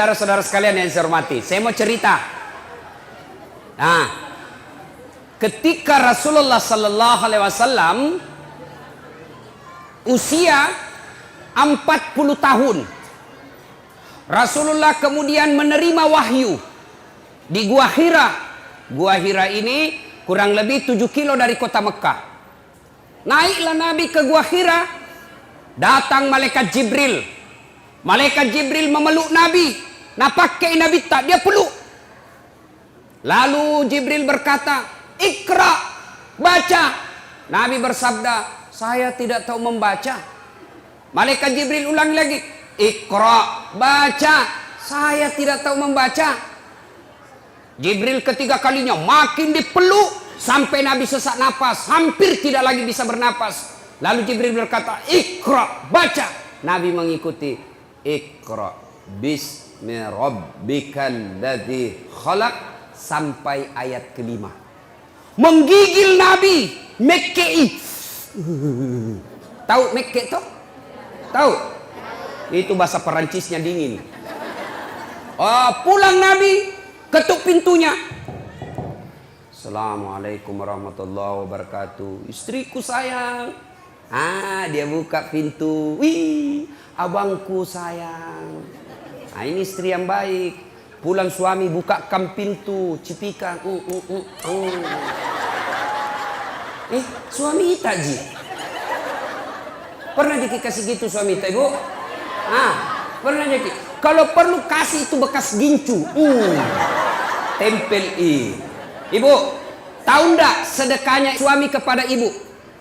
Saudara-saudara sekalian yang saya hormati, saya mau cerita. Nah, ketika Rasulullah Sallallahu Alaihi Wasallam usia 40 tahun, Rasulullah kemudian menerima wahyu di Gua Hira. Gua Hira ini kurang lebih 7 kilo dari kota Mekah. Naiklah Nabi ke Gua Hira, datang malaikat Jibril. Malaikat Jibril memeluk Nabi. Nah pakai Nabi tak, dia peluk. Lalu Jibril berkata, "Iqra, baca." Nabi bersabda, "Saya tidak tahu membaca." Malaikat Jibril ulang lagi, "Iqra, baca." "Saya tidak tahu membaca." Jibril ketiga kalinya makin dipeluk sampai Nabi sesak napas, hampir tidak lagi bisa bernapas. Lalu Jibril berkata, "Iqra, baca." Nabi mengikuti, "Iqra bismi rabbikal ladzi khalaq" sampai ayat kelima. Menggigil Nabi, mekkei. Tahu mekke toh? Tahu? Itu bahasa Perancisnya dingin. Oh, pulang Nabi, ketuk pintunya. "Assalamualaikum warahmatullahi wabarakatuh. Istriku sayang." Dia buka pintu. "Wih, abangku sayang." Nah, ini istri yang baik. Pulang suami bukakan pintu, cipikan. Suami Ita ji. Pernah dikasih gitu suami Ita, Ibu? Pernah jadi. Kalau perlu kasih itu bekas gincu. Tempel Ibu, tahu ndak sedekahnya suami kepada ibu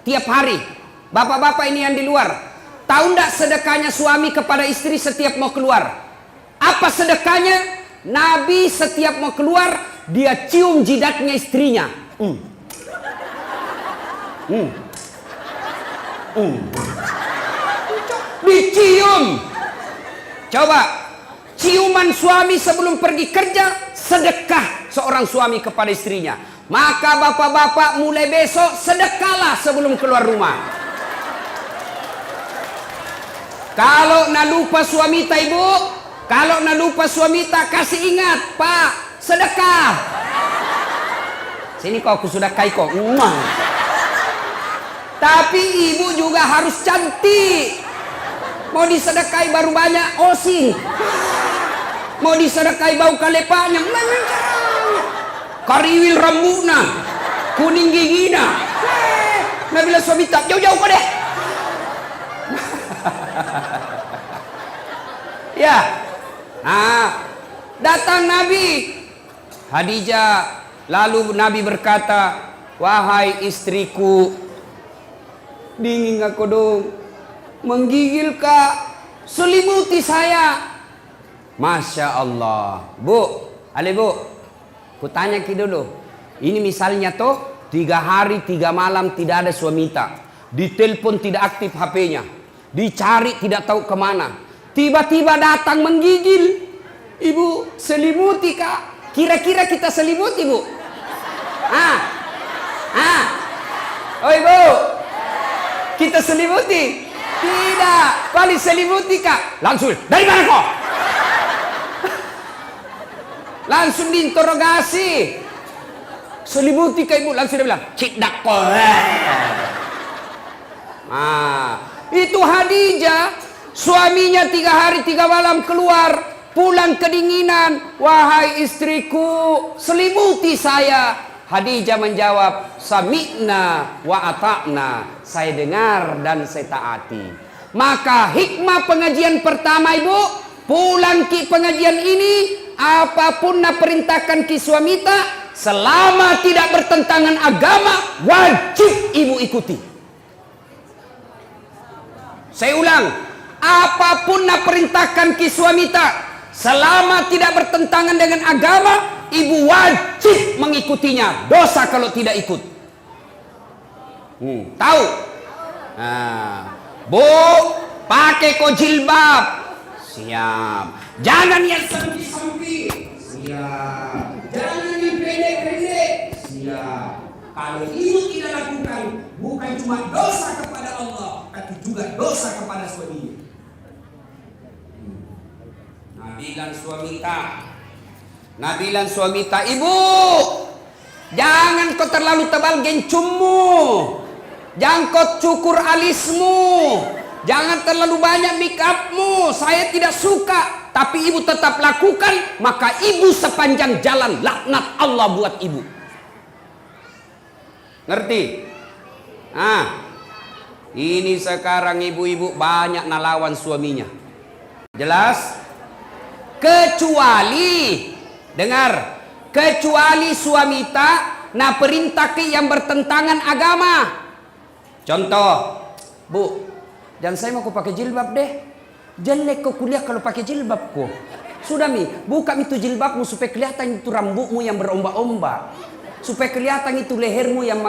tiap hari? Bapak-bapak ini yang di luar, tahu ndak sedekahnya suami kepada istri setiap mau keluar? Apa sedekahnya? Nabi setiap mau keluar, dia cium jidatnya istrinya. Dicium. Coba, ciuman suami sebelum pergi kerja, sedekah seorang suami kepada istrinya. Maka bapak-bapak mulai besok sedekahlah sebelum keluar rumah. Kalau nak lupa suami ta ibu, kalau nak lupa suami ta, kasih ingat, Pak, sedekah. Sini kau, aku sudah kai kau. Tapi ibu juga harus cantik. Mau disedekahi baru banyak osi. Mau disedekahi bau kalepanya, kariwil rambutna, kuning gigina. Nah bila suami tak, jauh-jauh kau deh. Ya. Datang Nabi Khadijah. Lalu Nabi berkata, "Wahai istriku, dingin aku dong, menggigil kak, selimuti saya." Masya Allah. Bu, ku tanya ki dulu. Ini misalnya toh 3 hari 3 malam tidak ada suami tak, ditelepon tidak aktif HP-nya, dicari tidak tahu kemana, tiba-tiba datang menggigil. "Ibu, selimuti kak." Kira-kira kita selimuti, Bu? Oh ibu, kita selimuti? Tidak. Paling selimuti kak, langsung, "Dari mana kau?" Langsung diinterogasi. "Selimuti kak ibu?" Langsung dia bilang, "Cik dakko." Itu Khadijah, suaminya 3 hari 3 malam keluar, pulang kedinginan. "Wahai istriku, selimuti saya." Khadijah menjawab, "Sami'na wa ata'na." Saya dengar dan saya taati. Maka hikmah pengajian pertama ibu, pulang ki pengajian ini, apapun nak perintahkan ki suamita, selama tidak bertentangan agama, wajib ibu ikuti. Saya ulang, apapun nak perintahkan ki suamita, selama tidak bertentangan dengan agama, ibu wajib mengikutinya. Dosa kalau tidak ikut. Tahu? Bu, pakai kau jilbab. Siap. Jangan yang sempi-sempi. Siap. Jangan yang pendek-pendek. Siap. Kalau ibu tidak lakukan, bukan cuma dosa kepada Allah, tapi juga dosa kepada suaminya. Nabilan suamita, ibu, jangan kau terlalu tebal gencummu, jangan kau cukur alismu, jangan terlalu banyak make upmu. Saya tidak suka, tapi ibu tetap lakukan, maka ibu sepanjang jalan laknat Allah buat ibu. Ngerti? Nah, ini sekarang ibu-ibu banyak nalawan suaminya. Jelas? Kecuali, dengar, kecuali suamita na perintah ke yang bertentangan agama. Contoh, bu, dan saya mau pakai jilbab deh. Jelek kau kuliah kalau pakai jilbab kok. Sudah mi, buka itu jilbabmu supaya kelihatan itu rambutmu yang berombak-ombak, supaya kelihatan itu lehermu yang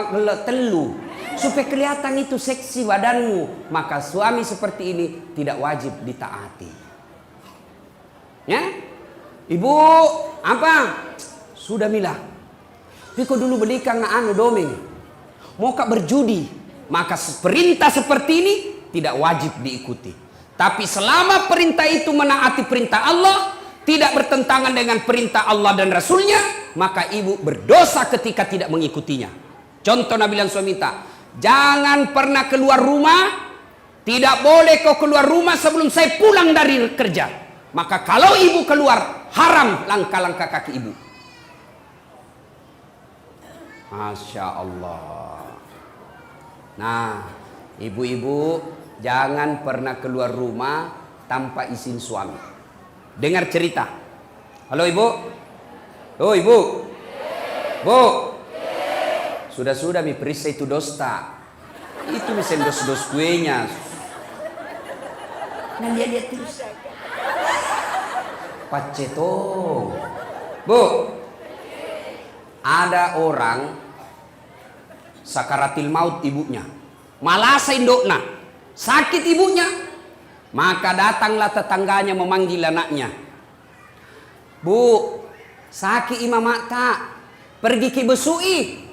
telu, supaya kelihatan itu seksi badanmu. Maka suami seperti ini tidak wajib ditaati. Ya, ibu, apa? Sudah milah. Piko dulu belikan anu domeng. Mau kak berjudi, maka perintah seperti ini tidak wajib diikuti. Tapi selama perintah itu menaati perintah Allah, tidak bertentangan dengan perintah Allah dan Rasulnya, maka ibu berdosa ketika tidak mengikutinya. Contoh nabilan suamita, jangan pernah keluar rumah. Tidak boleh kau keluar rumah sebelum saya pulang dari kerja. Maka kalau ibu keluar, haram langkah-langkah kaki ibu. Masya Allah. Nah, ibu-ibu jangan pernah keluar rumah tanpa izin suami. Dengar cerita. Halo ibu. Oh ibu. Bu. Sudah-sudah mi perisa itu dosta. Itu misen dos-dos kuenya. Nah lihat terus. Pacetong. Bu. Ada orang sakaratil maut ibunya. Malasa indokna. Sakit ibunya. Maka datanglah tetangganya memanggil anaknya. Bu, sakit imam mata. Pergi ke besui.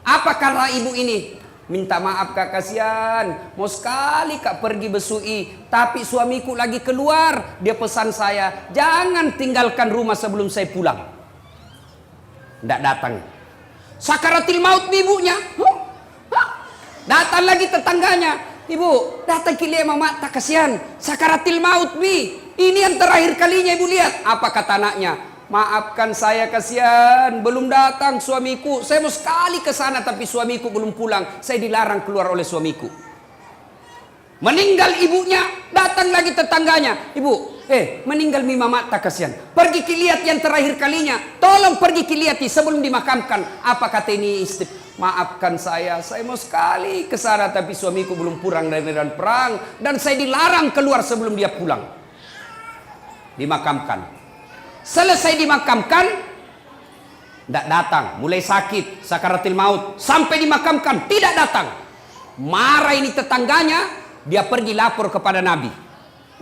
Apa kata ibu ini? Minta maaf kak, kasihan. Mau sekali kak pergi besui, tapi suamiku lagi keluar. Dia pesan saya, jangan tinggalkan rumah sebelum saya pulang. Tidak datang. Sakaratil maut ibunya. Datang lagi tetangganya. Ibu, datang ke lihat mama, tak kasihan. Sakaratil maut bi. Ini yang terakhir kalinya ibu lihat. Apa kata anaknya? Maafkan saya, kasihan, belum datang suamiku. Saya mau sekali ke sana tapi suamiku belum pulang. Saya dilarang keluar oleh suamiku. Meninggal ibunya, datang lagi tetangganya. Ibu, meninggal mi mama, tak kasihan. Pergi lihat yang terakhir kalinya. Tolong pergi lihat sebelum dimakamkan. Apa kata ini istri? Maafkan saya mau sekali ke sana tapi suamiku belum pulang dari medan perang dan saya dilarang keluar sebelum dia pulang. Dimakamkan. Selesai dimakamkan, tidak datang, mulai sakit, sakaratil maut, sampai dimakamkan, tidak datang. Marah ini tetangganya, dia pergi lapor kepada Nabi.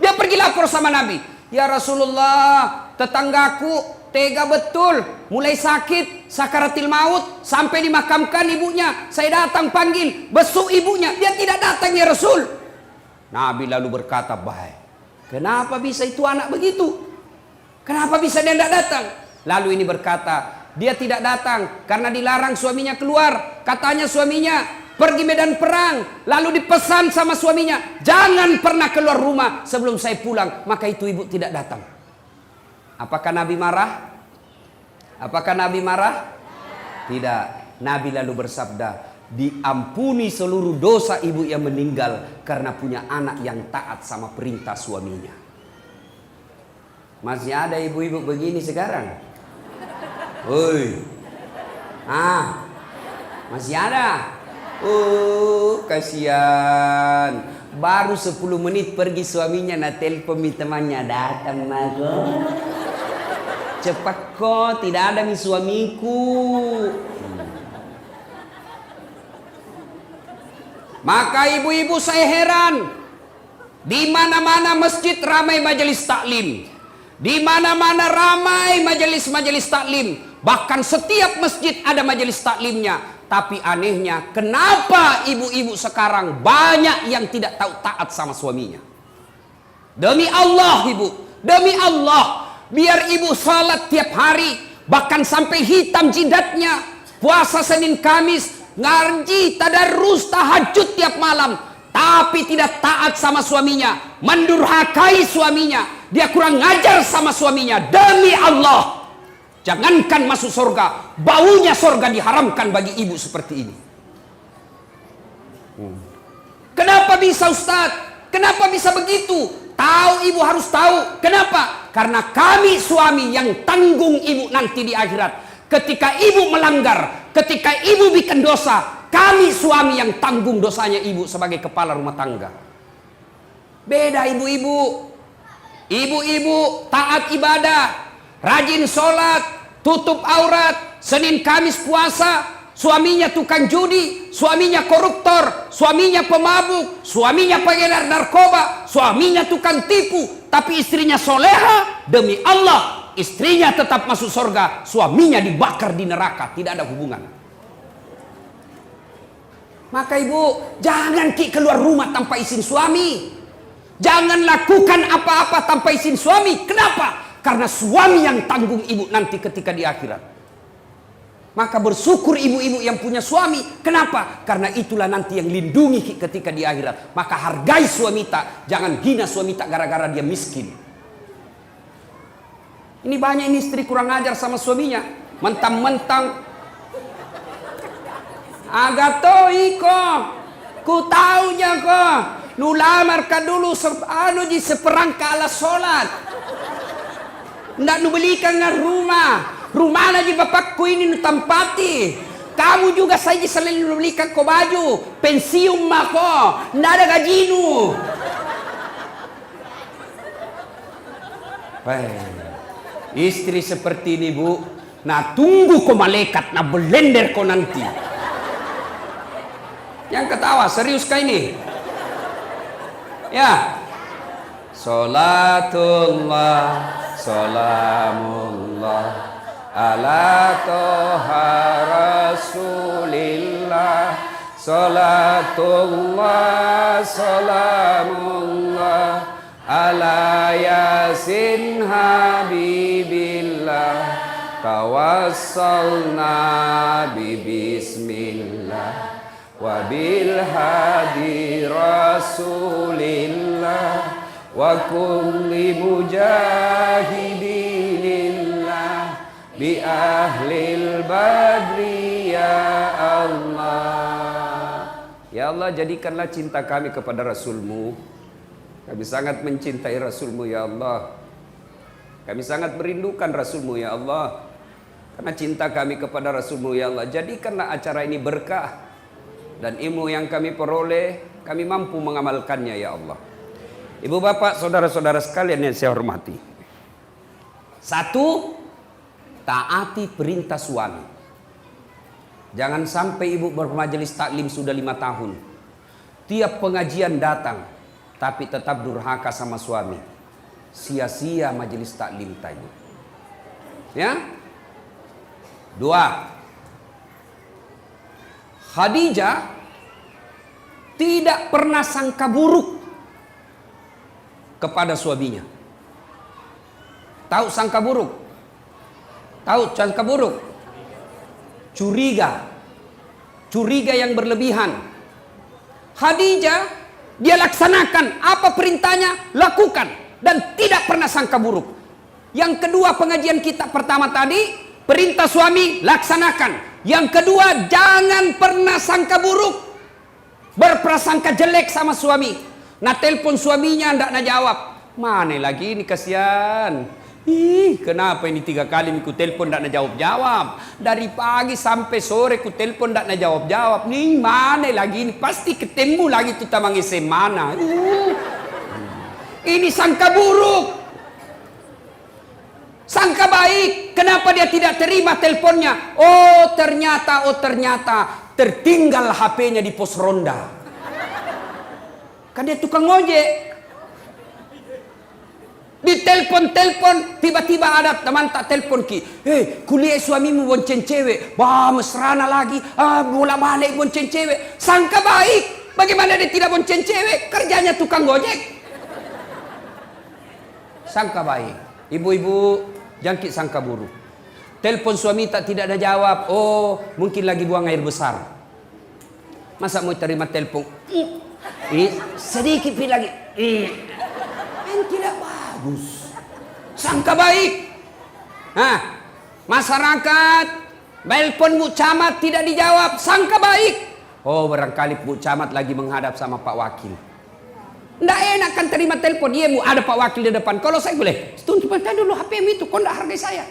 Dia pergi lapor sama Nabi. Ya Rasulullah, tetanggaku tega betul, mulai sakit, sakaratil maut, sampai dimakamkan ibunya. Saya datang panggil, besuk ibunya, dia tidak datang ya Rasul. Nabi lalu berkata, baik, kenapa bisa itu anak begitu? Kenapa bisa dia tidak datang? Lalu ini berkata, dia tidak datang karena dilarang suaminya keluar. Katanya suaminya pergi medan perang. Lalu dipesan sama suaminya, jangan pernah keluar rumah sebelum saya pulang. Maka itu ibu tidak datang. Apakah Nabi marah? Apakah Nabi marah? Tidak. Nabi lalu bersabda, diampuni seluruh dosa ibu yang meninggal karena punya anak yang taat sama perintah suaminya. Masih ada ibu-ibu begini sekarang? Woi. Masih ada? Kasihan. Baru 10 menit pergi suaminya na telepon temannya datang mago. Cepat kok, tidak ada mi suamiku. Maka ibu-ibu saya heran. Di mana-mana masjid ramai majelis taklim. Di mana-mana ramai majelis-majelis taklim. Bahkan setiap masjid ada majelis taklimnya. Tapi anehnya, kenapa ibu-ibu sekarang banyak yang tidak tahu taat sama suaminya? Demi Allah ibu, demi Allah, Biar ibu sholat tiap hari, bahkan sampai hitam jidatnya, puasa Senin Kamis, ngaji, tadarus, tahajud tiap malam, tapi tidak taat sama suaminya, mendurhakai suaminya, dia kurang ngajar sama suaminya. Demi Allah, jangankan masuk surga, baunya surga diharamkan bagi ibu seperti ini. Kenapa bisa Ustaz? Kenapa bisa begitu? Tahu, ibu harus tahu. Kenapa? Karena kami suami yang tanggung ibu nanti di akhirat. Ketika ibu melanggar, ketika ibu bikin dosa, kami suami yang tanggung dosanya ibu sebagai kepala rumah tangga. Beda ibu-ibu. Ibu-ibu taat ibadah, rajin sholat, tutup aurat, Senin Kamis puasa. Suaminya tukang judi, suaminya koruptor, suaminya pemabuk, suaminya pengedar narkoba, suaminya tukang tipu. Tapi istrinya soleha, demi Allah istrinya tetap masuk surga, suaminya dibakar di neraka. Tidak ada hubungan. Maka ibu, jangan keluar rumah tanpa izin suami. Jangan lakukan apa-apa tanpa izin suami. Kenapa? Karena suami yang tanggung ibu nanti ketika di akhirat. Maka bersyukur ibu-ibu yang punya suami. Kenapa? Karena itulah nanti yang lindungi ketika di akhirat. Maka hargai suami tak. Jangan hina suami tak gara-gara dia miskin. Ini banyak ini istri kurang ajar sama suaminya. Mentang-mentang agato iko, ku taunya ko, nulamar ka dulu di seperangka ala sholat. Ndak nu belikan nga rumah. Rumah lagi bapakku ini nu tampati. Kamu juga saja selalu belikan ko baju. Pensiun mako, ndak ada gajinu. Istri seperti ini bu, nah tunggu ko malaikat, nah belender ko nanti. Yang ketawa serius kah ini? Ya. Salatullah, salamullah ala toha rasulillah. Salatullah, salamullah ala yasin habibillah. Tawassalna bismillah wabil hadi rasulillah wa kulli mujahidinillah bi ahlil badri ya Allah. Ya Allah, jadikanlah cinta kami kepada Rasul-Mu. Kami sangat mencintai Rasul-Mu ya Allah. Kami sangat merindukan Rasul-Mu ya Allah. Karena cinta kami kepada Rasul-Mu ya Allah, jadikanlah acara ini berkah. Dan ilmu yang kami peroleh, kami mampu mengamalkannya ya Allah. Ibu bapak, saudara-saudara sekalian yang saya hormati. Satu, taati perintah suami. Jangan sampai ibu bermajelis taklim sudah 5 tahun. Tiap pengajian datang, tapi tetap durhaka sama suami. Sia-sia majelis taklim tadi. Ya. 2, Khadijah tidak pernah sangka buruk kepada suaminya. Tahu sangka buruk? Tahu sangka buruk? Curiga. Curiga yang berlebihan. Khadijah, dia laksanakan apa perintahnya, lakukan. Dan tidak pernah sangka buruk. Yang kedua, pengajian kita pertama tadi, perintah suami, laksanakan. Yang kedua, jangan pernah sangka buruk. Berprasangka jelek sama suami. Nah telepon suaminya ndak nak jawab. Mana lagi ini kasihan. Ih, kenapa ini 3 kali ku telepon ndak nak jawab-jawab. Dari pagi sampai sore ku telepon ndak nak jawab-jawab. Nih mana lagi ini, pasti ketemu lagi tuh tamang mana. Ini sangka buruk. Sangka baik. Kenapa dia tidak terima teleponnya? Oh ternyata tertinggal HP-nya di pos ronda. Kan dia tukang ojek. Di telepon, tiba-tiba ada teman tak telepon ki. Kuliah suamimu bonceng cewek. Bah, mesrana lagi. Bola-balik bonceng cewek. Sangka baik. Bagaimana dia tidak bonceng cewek? Kerjanya tukang ojek. Sangka baik. Ibu-ibu jangkit sangka buruk. Telepon suami tidak ada jawab. Oh, mungkin lagi buang air besar. Masa mau terima telepon? Sedikit lagi. Kan tidak bagus. Sangka baik. Masyarakat telepon Bu Camat tidak dijawab. Sangka baik. Oh, barangkali Bu Camat lagi menghadap sama Pak Wakil. Nggak enak kan terima telepon. Iya Bu, ada Pak Wakil di depan. Kalau saya boleh, tunggu dulu HP-mu itu. Kau nggak hargai saya.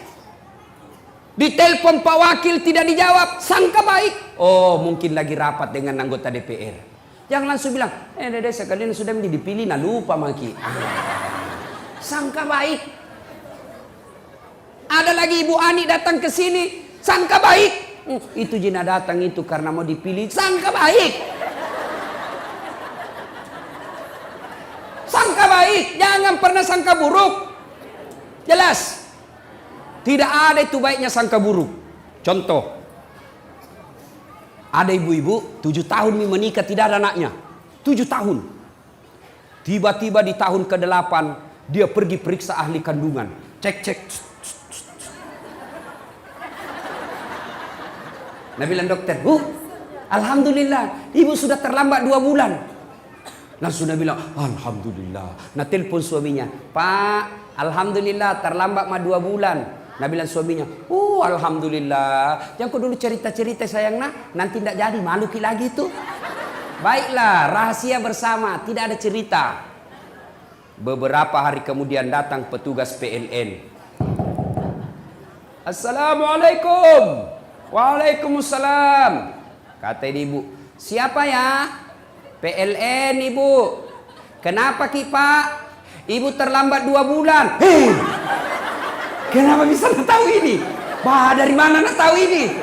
Ditelepon Pak Wakil tidak dijawab. Sangka baik. Oh, mungkin lagi rapat dengan anggota DPR. Jangan langsung bilang, dede sekalian sudah dipilih, nah lupa maki. Sangka baik. Ada lagi Ibu Ani datang ke sini. Sangka baik. Itu Jina datang itu karena mau dipilih. Sangka baik. Sangka baik, jangan pernah sangka buruk. Jelas. Tidak ada itu baiknya sangka buruk. Contoh. Ada ibu-ibu 7 tahun menikah tidak ada anaknya. 7 tahun. Tiba-tiba di tahun ke-8 dia pergi periksa ahli kandungan. Cek. Nah bilang dokter, alhamdulillah ibu sudah terlambat 2 bulan. Langsung dia bilang, alhamdulillah. Nah telepon suaminya, Pak, alhamdulillah terlambat 2 bulan. Nah bilang suaminya, alhamdulillah. Jangan kau dulu cerita-cerita sayang nanti tidak jadi, malu lagi tuh. Baiklah, rahasia bersama, tidak ada cerita. Beberapa hari kemudian datang petugas PLN. Assalamualaikum. Waalaikumsalam. Kata ibu, siapa ya? PLN Ibu. Kenapa Ki Pak? Ibu terlambat 2 bulan. Kenapa bisa tahu ini? Dari mana tahu ini?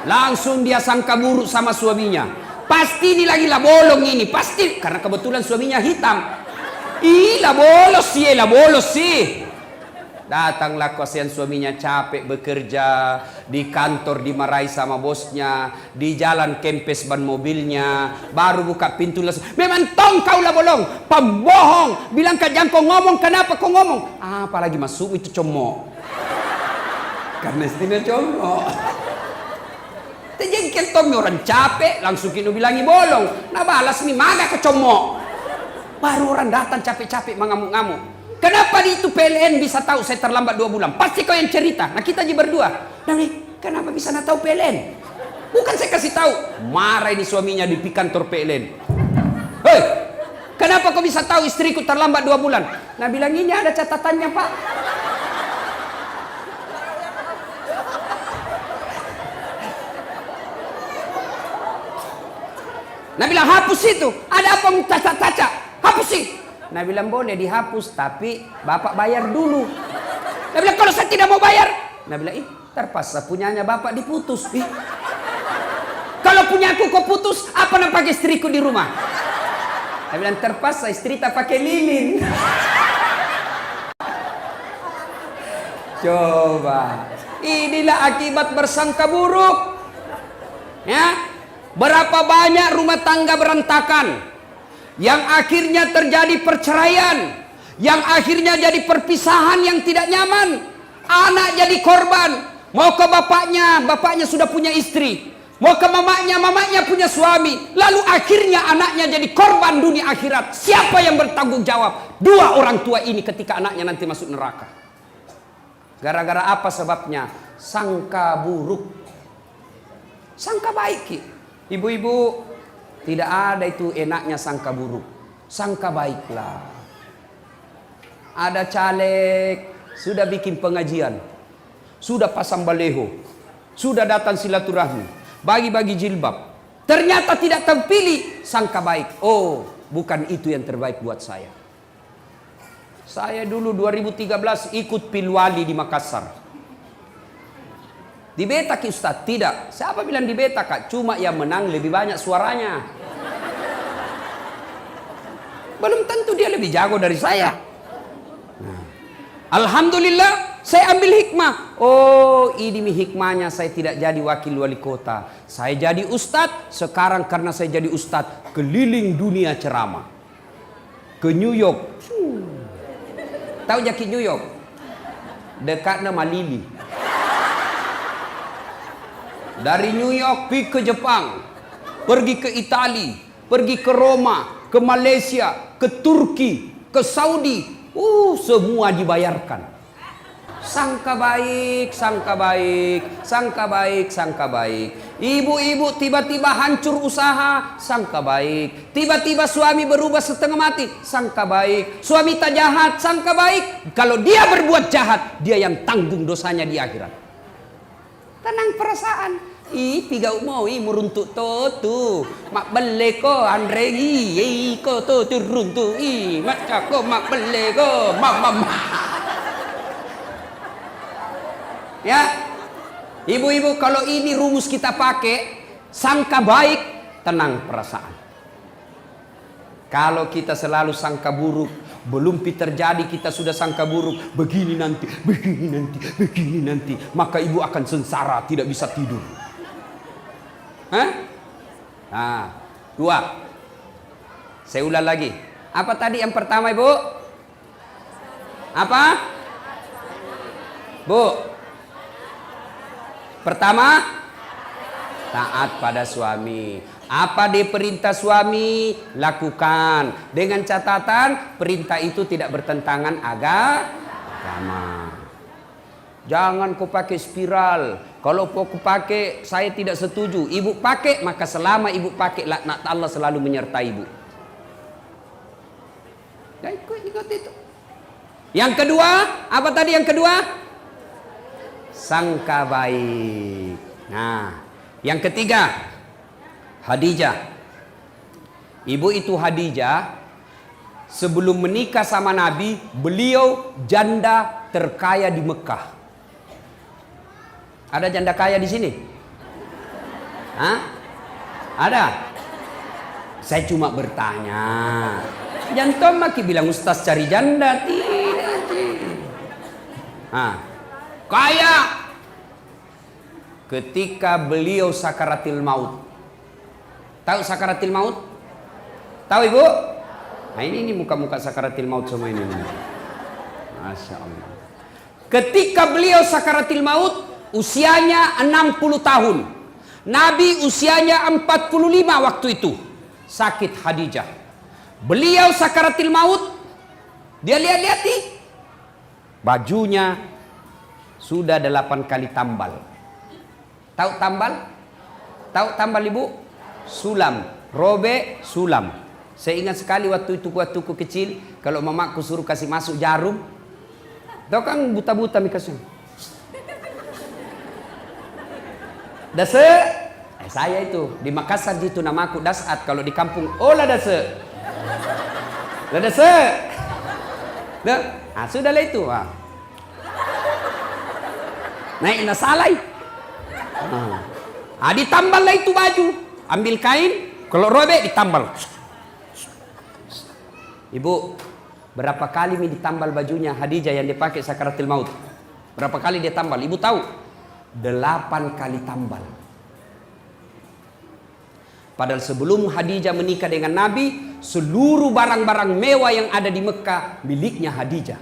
Langsung dia sangka buruk sama suaminya. Pasti ini lagi lah bolong ini. Pasti. Karena kebetulan suaminya hitam. Lah bolos sih. Datanglah kasihan suaminya capek bekerja. Di kantor dimarahi sama bosnya. Di jalan kempes ban mobilnya. Baru buka pintu langsung. Memang tong kau lah bolong. Pembohong. Bilang jangan kau ngomong. Kenapa kau ngomong? Apalagi masuk itu comok. Karena istilah comok. Terjengkel tong orang capek. Langsung kini bilangi bolong. Nah balas nih mana ke comok. Baru orang datang capek-capek mengamuk-ngamuk. Kenapa di itu PLN bisa tahu saya terlambat 2 bulan? Pasti kau yang cerita. Nah kita aja berdua. Kenapa bisa tahu PLN? Bukan saya kasih tahu. Marah ini suaminya di kantor PLN. Hei, kenapa kau bisa tahu istriku terlambat 2 bulan? Nah bilang ini ada catatannya Pak. Nah bilang hapus itu. Ada apa cacat-cacat? Hapus sih. Nah bilang boleh dihapus tapi bapak bayar dulu. Nah bilang kalau saya tidak mau bayar. Nah bilang terpaksa punyanya bapak diputus. Kalau punya aku kau putus apa nak pakai istriku di rumah? Nah bilang terpaksa istri tak pakai lilin. Coba. Inilah akibat bersangka buruk. Ya. Berapa banyak rumah tangga berantakan. Yang akhirnya terjadi perceraian. Yang akhirnya jadi perpisahan yang tidak nyaman. Anak jadi korban. Mau ke bapaknya sudah punya istri. Mau ke mamanya punya suami. Lalu akhirnya anaknya jadi korban dunia akhirat. Siapa yang bertanggung jawab? 2 orang tua ini ketika anaknya nanti masuk neraka. Gara-gara apa sebabnya? Sangka buruk. Sangka baik. Ibu-ibu, tidak ada itu enaknya sangka buruk. Sangka baiklah. Ada caleg, sudah bikin pengajian. Sudah pasang baleho. Sudah datang silaturahmi. Bagi-bagi jilbab. Ternyata tidak terpilih. Sangka baik. Oh, bukan itu yang terbaik buat saya. Saya dulu 2013 ikut pilwali di Makassar. Di beta Ki Ustaz? Tidak. Siapa bilang di beta Kak? Cuma yang menang lebih banyak suaranya. Belum tentu dia lebih jago dari saya. Nah, alhamdulillah saya ambil hikmah. Oh ini hikmahnya saya tidak jadi wakil wali kota. Saya jadi ustadz. Sekarang karena saya jadi ustadz keliling dunia ceramah. Ke New York. Tahu Jaki New York? dekatnya Malili. Dari New York pergi ke Jepang, pergi ke Itali, pergi ke Roma, ke Malaysia, ke Turki, ke Saudi. Semua dibayarkan. Sangka baik, sangka baik, sangka baik, sangka baik. Ibu-ibu tiba-tiba hancur usaha, sangka baik. Tiba-tiba suami berubah setengah mati, sangka baik. Suami tak jahat, sangka baik. Kalau dia berbuat jahat, dia yang tanggung dosanya di akhirat. Tenang perasaan. Piga mau meruntuk tu. Mak bele ko Andre ko tu runtuk mak cako mak bele ko mama. Ya, ibu-ibu, kalau ini rumus kita pakai, sangka baik, tenang perasaan. Kalau kita selalu sangka buruk, belum terjadi kita sudah sangka buruk, begini nanti, maka ibu akan sengsara, tidak bisa tidur. Nah, 2. Saya ulang lagi. Apa tadi yang pertama, ibu? Apa? Bu? Pertama, taat pada suami. Apa dia perintah suami, lakukan. Dengan catatan, perintah itu tidak bertentangan agama. Jangan kau pakai spiral. Kalau kau pakai, saya tidak setuju. Ibu pakai, maka selama ibu pakai, laknat Allah selalu menyertai ibu. Ya, ikut itu. Yang kedua, apa tadi yang kedua? Sangka baik. Nah, yang ketiga, Khadijah. Ibu itu Khadijah, sebelum menikah sama Nabi, beliau janda terkaya di Mekah. Ada janda kaya di sini? Ada? Saya cuma bertanya. Jangan maki bilang ustaz cari janda. Tidak. Kaya ketika beliau sakaratil maut. Tahu sakaratil maut? Tahu ibu? Nah ini muka-muka sakaratil maut semua ini. Masya Allah. Ketika beliau sakaratil maut, usianya 60 tahun. Nabi usianya 45 waktu itu. Sakit Khadijah. Beliau sakaratil maut. Dia lihat-lihat nih. Bajunya sudah 8 kali tambal. Tahu tambal? Tahu tambal ibu? Sulam. Robek sulam. Saya ingat sekali waktu itu waktu kecil, kalau mamaku suruh kasih masuk jarum, tahu kan buta-buta mikasnya. Dase, saya itu di Makassar gitu namaku Dasat, kalau di kampung olah dase. Lah dase. Sudahlah itu. Naik nasalai. Ditamballah itu baju. Ambil kain, kalau robek ditambal. Ibu, berapa kali ditambal bajunya Khadijah yang dipakai sakaratil maut? Berapa kali dia tambal? Ibu tahu? 8 kali tambal. Padahal sebelum Khadijah menikah dengan Nabi, seluruh barang-barang mewah yang ada di Mekah miliknya Khadijah.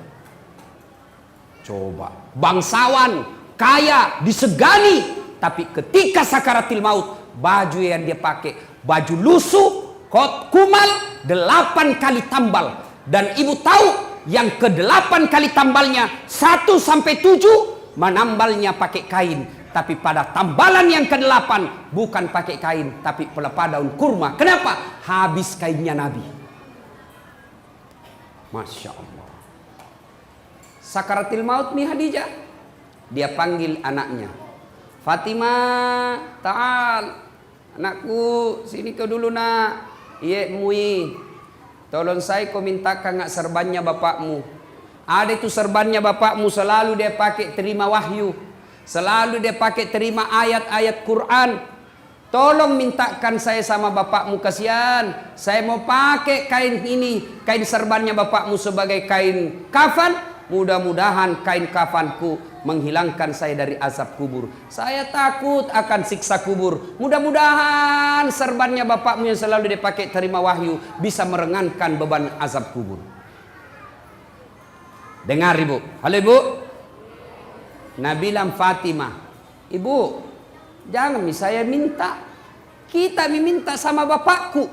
Coba, bangsawan, kaya, disegani, tapi ketika sakaratil maut, baju yang dia pakai, baju lusuh, kot kumal, 8 kali tambal. Dan ibu tahu yang ke-8 kali tambalnya 1 sampai 7 menambalnya pakai kain. Tapi pada tambalan yang ke-8 bukan pakai kain, tapi pelepah daun kurma. Kenapa? Habis kainnya Nabi. Masya Allah. Sakaratil maut nih Khadijah. Dia panggil anaknya. Fatimah, ta'al. Anakku, sini kau dulu nak. Iya mui, tolong saya kau mintakan ngak serbannya bapakmu. Ada itu serbannya bapakmu, selalu dia pakai terima wahyu, selalu dia pakai terima ayat-ayat Quran. Tolong mintakan saya sama bapakmu, kasihan. Saya mau pakai kain ini, kain serbannya bapakmu sebagai kain kafan. Mudah-mudahan kain kafanku menghilangkan saya dari azab kubur. Saya takut akan siksa kubur. Mudah-mudahan serbannya bapakmu yang selalu dipakai terima wahyu bisa meringankan beban azab kubur. Dengar ibu. Halo ibu. Nabi bilang Fatimah, ibu, jangan saya minta. Kita minta sama bapakku.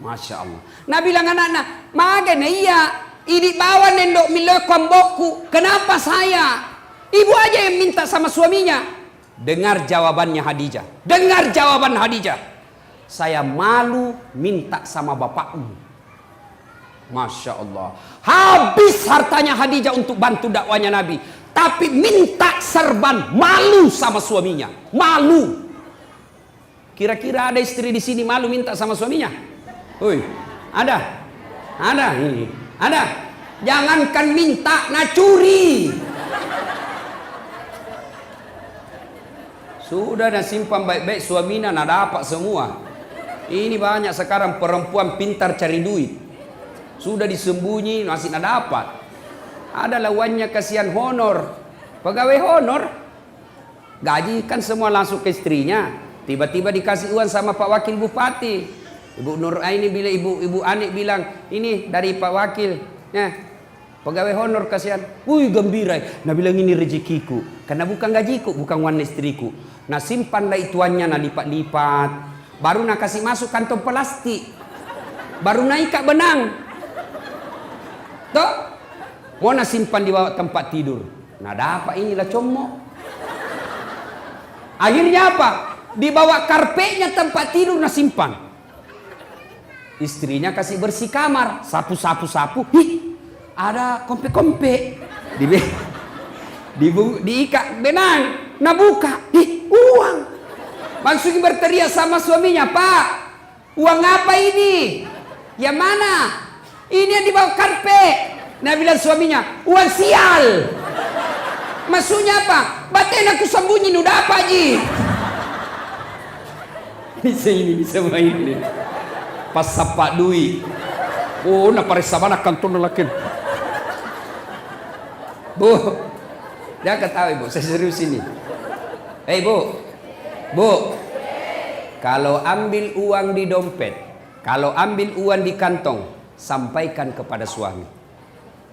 Masya Allah. Nabi bilang anak-anak, magana iya. Ini bawa nendok milokam boku. Kenapa saya? Ibu aja yang minta sama suaminya. Dengar jawabannya Khadijah. Dengar jawaban Khadijah. Saya malu minta sama bapakmu. Masya Allah. Habis hartanya Khadijah untuk bantu dakwanya Nabi. Tapi minta serban, malu sama suaminya. Malu. Kira-kira ada istri di sini malu minta sama suaminya? Woi, ada? Ada ini. Ada. Jangankan minta, nak curi. Sudah nak simpan baik-baik suaminya nak dapat semua. Ini banyak sekarang perempuan pintar cari duit. Sudah disembunyi masih nak dapat. Ada lawannya kasihan honor. Pegawai honor. Gaji kan semua langsung ke istrinya. Tiba-tiba dikasih uang sama Pak Wakil Bupati. Ibu Nur Aini bilang, Ibu Anik bilang, ini dari Pak Wakil. Ya, pegawai honor kasihan. Wih gembira. Nah bilang ini rezekiku. Karena bukan gajiku, bukan uang istriku. Nah simpanlah ituannya, nah lipat-lipat. Baru nak kasih masuk kantong plastik. Baru naik kak benang. Tuh. Mau nak simpan di bawah tempat tidur. Nah dapat inilah comok. Akhirnya apa? Di bawah karpetnya tempat tidur nak simpan. Istrinya kasih bersih kamar, sapu. Hih, ada kompe-kompe. Diikat benang, nah buka. Hih, uang. Langsung berteriak sama suaminya, Pak, uang apa ini? Yang mana? Ini yang di bawah karpet. Nah bilang suaminya, uang sial. Maksudnya apa? Batin aku sembunyi, udah apa Ji? Bisa main nih. Pas sapak duit. Oh, nak parisa mana kantor lelakin. Bu, jangan ketawa ibu, saya serius ini. Hei bu, kalau ambil uang di dompet, kalau ambil uang di kantong, sampaikan kepada suami.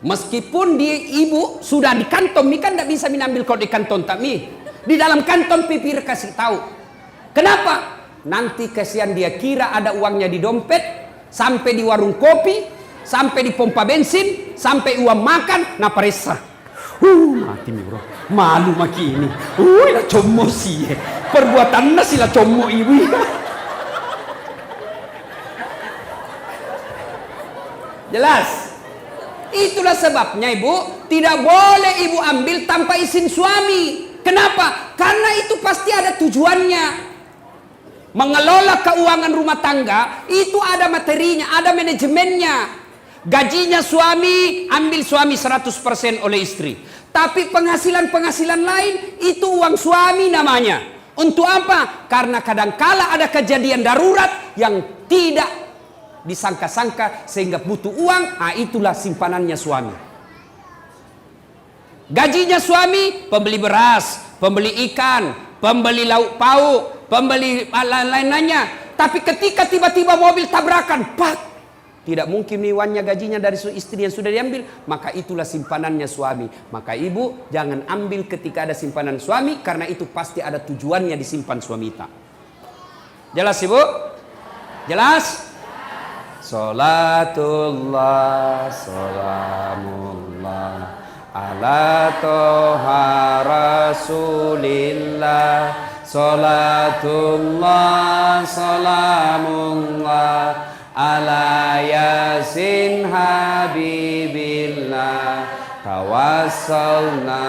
Meskipun dia ibu sudah di kantong, mi kan tidak bisa mengambil kau di kantong tak mi. Di dalam kantong pipir kasih tahu. Kenapa? Nanti kasihan dia kira ada uangnya di dompet, sampai di warung kopi, sampai di pompa bensin, sampai uang makan, nah peresa. Mati mi bro, malu maki ini. Lah commo sih, perbuatan sih lah commo ibu. Jelas? Itulah sebabnya ibu, tidak boleh ibu ambil tanpa izin suami. Kenapa? Karena itu pasti ada tujuannya. Mengelola keuangan rumah tangga itu ada materinya, ada manajemennya. Gajinya suami, ambil suami 100% oleh istri. Tapi penghasilan-penghasilan lain itu uang suami namanya. Untuk apa? Karena kadangkala ada kejadian darurat yang tidak disangka-sangka sehingga butuh uang, nah itulah simpanannya suami. Gajinya suami, pembeli beras, pembeli ikan, pembeli lauk pauk, pembeli lain-lainnya. Tapi ketika tiba-tiba mobil tabrakan, pak, tidak mungkin uangnya gajinya dari istri yang sudah diambil, maka itulah simpanannya suami. Maka ibu jangan ambil ketika ada simpanan suami, karena itu pasti ada tujuannya disimpan suami tak. Jelas ibu? Jelas? Salatullah, salamullah ala toha rasulillah. Salatullah, salamullah ala yasin habibillah. Tawassalna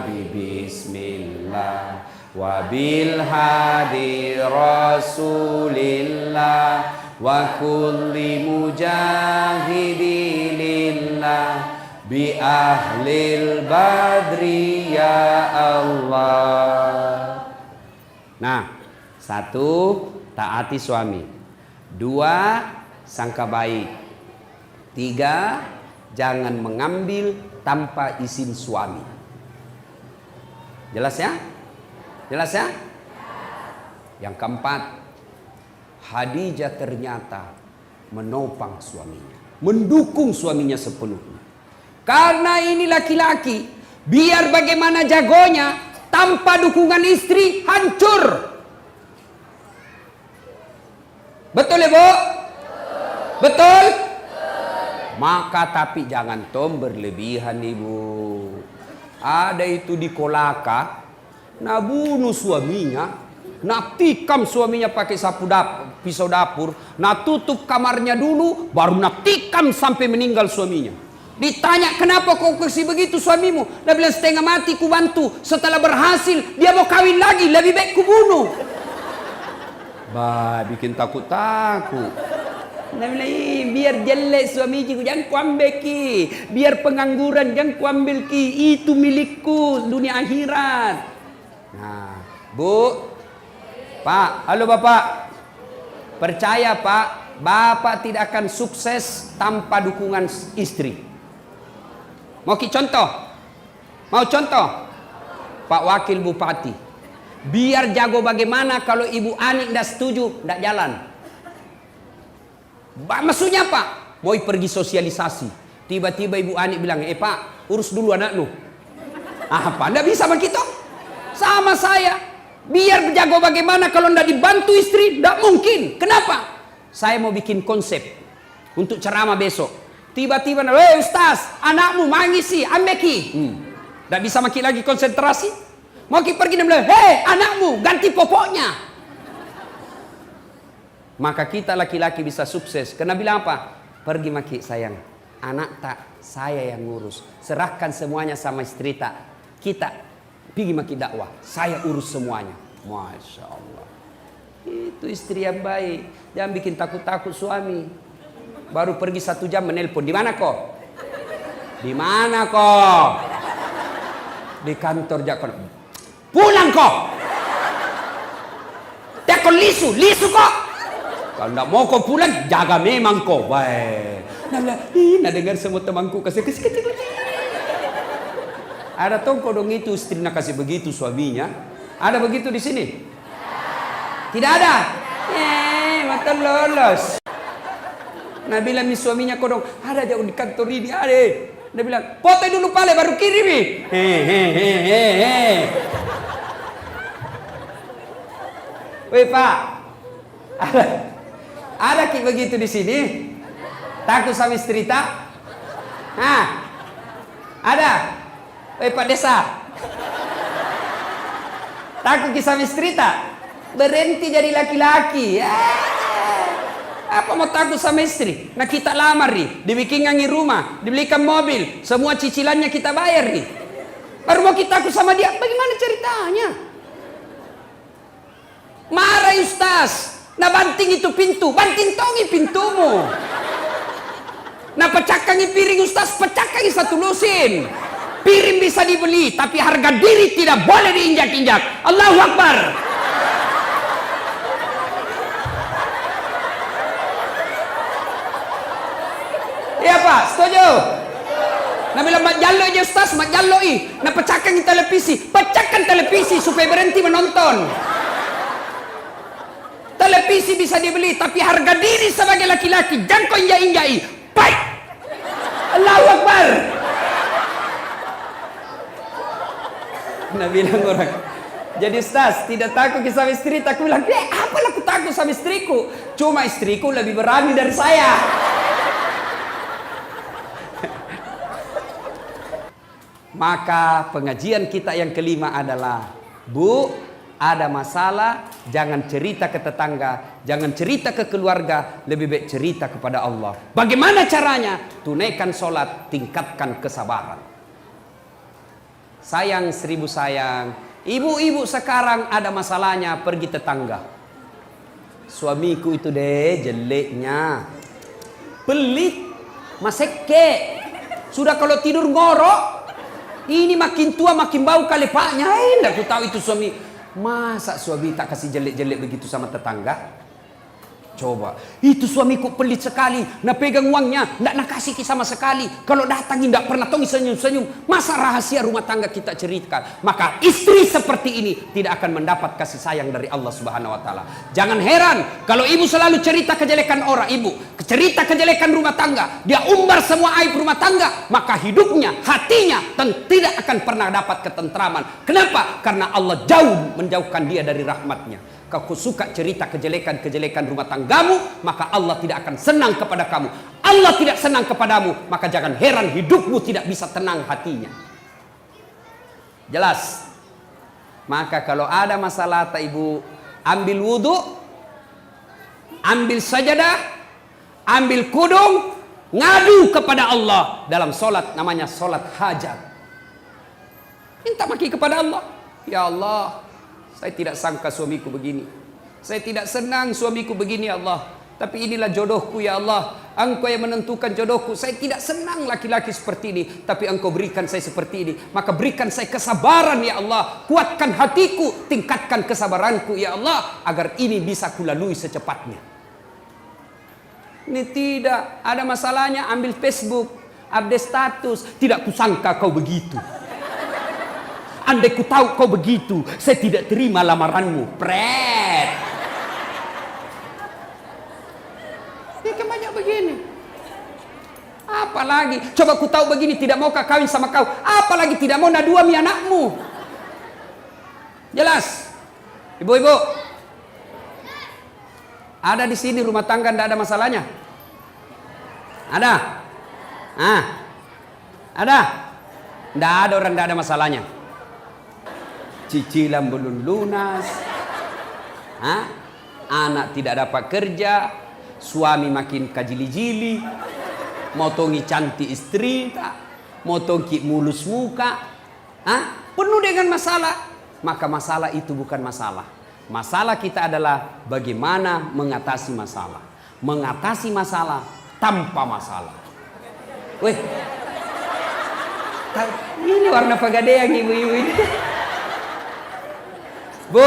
bismillah wa bil hadi rasulillah wa kulli mujahidilillah bi ahlil badri ya Allah. Nah, satu, taati suami. Dua, sangka baik. Tiga, jangan mengambil tanpa izin suami. Jelas ya? Jelas ya? Yang keempat, Khadijah ternyata menopang suaminya, mendukung suaminya sepenuhnya. Karena ini laki-laki Biar bagaimana jagonya, tanpa dukungan istri hancur. Betul ya Bu? Betul? Maka tapi jangan tom berlebihan Ibu. Ada itu di Kolaka, nah bunuh suaminya, nah tikam suaminya pakai pisau dapur, nah tutup kamarnya dulu, baru nah tikam sampai meninggal suaminya. Ditanya, kenapa kau kasih begitu suamimu? Dia bilang, setengah mati ku bantu, setelah berhasil dia mau kawin lagi, lebih baik ku bunuh. Bah, bikin takut-takut. Dia bilang, biar jelek suamiku, jangan ku ambil ki. Biar pengangguran, jangan ku ambil ki. Itu milikku, dunia akhirat. Nah, Bu, Pak, halo Bapak. Percaya Pak, Bapak tidak akan sukses tanpa dukungan istri. Mau ki contoh? Mau contoh? Pak Wakil Bupati. Biar jago bagaimana kalau Ibu Ani tidak setuju, tidak jalan. Maksudnya Pak, mau pergi sosialisasi. Tiba-tiba Ibu Ani bilang, Pak, urus dulu anakmu. Apa? Tidak bisa begitu? Sama saya. Biar jago bagaimana kalau tidak dibantu istri, tidak mungkin. Kenapa? Saya mau bikin konsep untuk ceramah besok. Tiba-tiba, Ustaz, anakmu mangisi, ambeki. Tidak bisa makin lagi konsentrasi. Mau pergi dan bilang, anakmu ganti popoknya. Maka kita laki-laki bisa sukses. Karena bilang apa? Pergi maki sayang. Anak tak, saya yang ngurus. Serahkan semuanya sama istri tak. Kita pergi maki dakwah. Saya urus semuanya. Masya Allah. Itu istri yang baik. Jangan bikin takut-takut suami. Baru pergi 1 jam menelpon. Di mana kok? Di mana kok? Di kantor Jakon. Pulang kok. Jakon lisu kok. Kalau tidak mau kau pulang, jaga memang kau. Baik. Nah dengar semua temanku kasih kecil. Ada tongko dong itu istri nak kasih begitu suaminya. Ada begitu di sini? Tidak ada. Mata lolos. Nah bilang suaminya kau dong, ada jauh di kantor ini ada. Dia bilang, foto dulu pale baru kirimi. Woi Pak, ada ki begitu di sini? Takut sama istri tak? Ada? Pak Desa. Takut ki sama istri tak? Berhenti jadi laki-laki. Apa mau takut sama istri? Nah kita lamar nih, dibikinkan rumah, dibelikan mobil, semua cicilannya kita bayar nih. Baru mau kita takut sama dia, bagaimana ceritanya? Marah Ustaz. Nah banting itu pintu, banting tongi pintumu. Nah pecahkangi piring Ustaz, pecahkangi 1 lusin. Piring bisa dibeli, tapi harga diri tidak boleh diinjak-injak. Allahu Akbar. Iya Pak, setuju? Nah bilang mak jalo aja Ustaz, mak jalo Nah pecahkan televisi supaya berhenti menonton. Televisi bisa dibeli, tapi harga diri sebagai laki-laki jangan kau injak-injai. Baik. Allahu Akbar. Nah bilang orang, jadi Ustaz tidak takut sama istri. Aku bilang, apalah aku takut sama istriku. Cuma istriku lebih berani dari saya. Maka pengajian kita yang kelima adalah, Bu, ada masalah, jangan cerita ke tetangga, jangan cerita ke keluarga, lebih baik cerita kepada Allah. Bagaimana caranya? Tunaikan sholat, tingkatkan kesabaran. Sayang 1000 sayang, ibu-ibu sekarang ada masalahnya pergi tetangga. Suamiku itu deh jeleknya, pelit, maseke, sudah kalau tidur ngorok. Ini makin tua makin bau kalepaknya. Enggak ku tahu itu suami. Masa suami tak kasih jelek-jelek begitu sama tetangga? Coba, itu suamiku pelit sekali, nak pegang uangnya, nak kasih sama sekali. Kalau datang tidak pernah tong senyum-senyum. Masa rahasia rumah tangga kita ceritakan? Maka istri seperti ini tidak akan mendapat kasih sayang dari Allah Subhanahu Wa Taala. Jangan heran kalau ibu selalu cerita kejelekan orang, ibu cerita kejelekan rumah tangga, dia umbar semua aib rumah tangga, maka hidupnya, hatinya tidak akan pernah dapat ketentraman. Kenapa? Karena Allah jauh menjauhkan dia dari rahmatnya. Kau suka cerita kejelekan-kejelekan rumah tanggamu, maka Allah tidak akan senang kepada kamu. Allah tidak senang kepadamu, maka jangan heran hidupmu tidak bisa tenang hatinya. Jelas? Maka kalau ada masalah, ibu ambil wudhu, ambil sajadah, ambil kudung, ngadu kepada Allah dalam solat, namanya solat hajat. Minta maki kepada Allah. Ya Allah, saya tidak sangka suamiku begini. Saya tidak senang suamiku begini ya Allah. Tapi inilah jodohku ya Allah. Engkau yang menentukan jodohku. Saya tidak senang laki-laki seperti ini. Tapi Engkau berikan saya seperti ini. Maka berikan saya kesabaran ya Allah. Kuatkan hatiku. Tingkatkan kesabaranku ya Allah. Agar ini bisa kulalui secepatnya. Ini tidak. Ada masalahnya ambil Facebook. Update status. Tidak kusangka kau begitu. Andai ku tahu kau begitu, saya tidak terima lamaranmu. Pret. Ini kan banyak begini. Apalagi, coba ku tahu begini, tidak mau kawin sama kau. Apalagi tidak mau naduami anakmu. Jelas? Ibu-ibu, ada di sini rumah tangga tidak ada masalahnya? Ada? Ada? Tidak ada orang tidak ada masalahnya. Cicilan belum lunas, anak tidak dapat kerja, suami makin kajili-jili, motongi cantik istri, motongi mulus muka, penuh dengan masalah. Maka masalah itu bukan masalah. Masalah kita adalah bagaimana mengatasi masalah. Mengatasi masalah tanpa masalah. Weh, ini warna pegadaian ibu-ibu ini. Bu,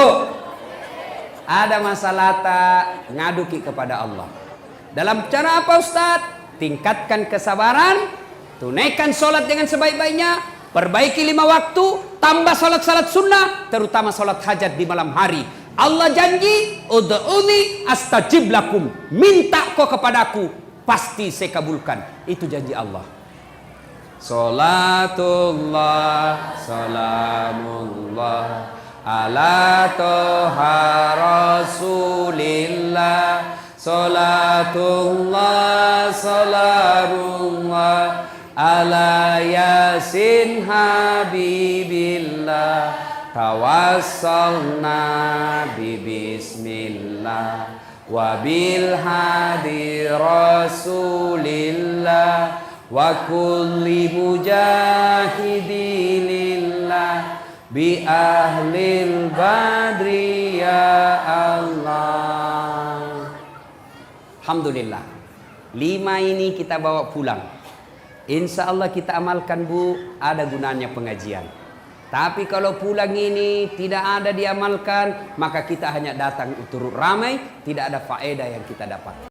ada masalah tak ngaduki kepada Allah. Dalam cara apa Ustaz? Tingkatkan kesabaran, tunaikan sholat dengan sebaik-baiknya, perbaiki 5 waktu, tambah sholat-sholat sunnah, terutama sholat hajat di malam hari. Allah janji, ud'uni astajib lakum. Minta kau kepadaku, pasti saya kabulkan. Itu janji Allah. Salatullah, salamullah ala toha rasulillah, salatullah salamullah ala yasin habibillah, tawassalna bismillah wa bil hadi rasulillah wa kulli mujahidilillah bi ahlil badri ya Allah. Alhamdulillah, 5 ini kita bawa pulang. Insya Allah kita amalkan bu, ada gunanya pengajian. Tapi kalau pulang ini tidak ada diamalkan, maka kita hanya datang turut ramai, tidak ada faedah yang kita dapat.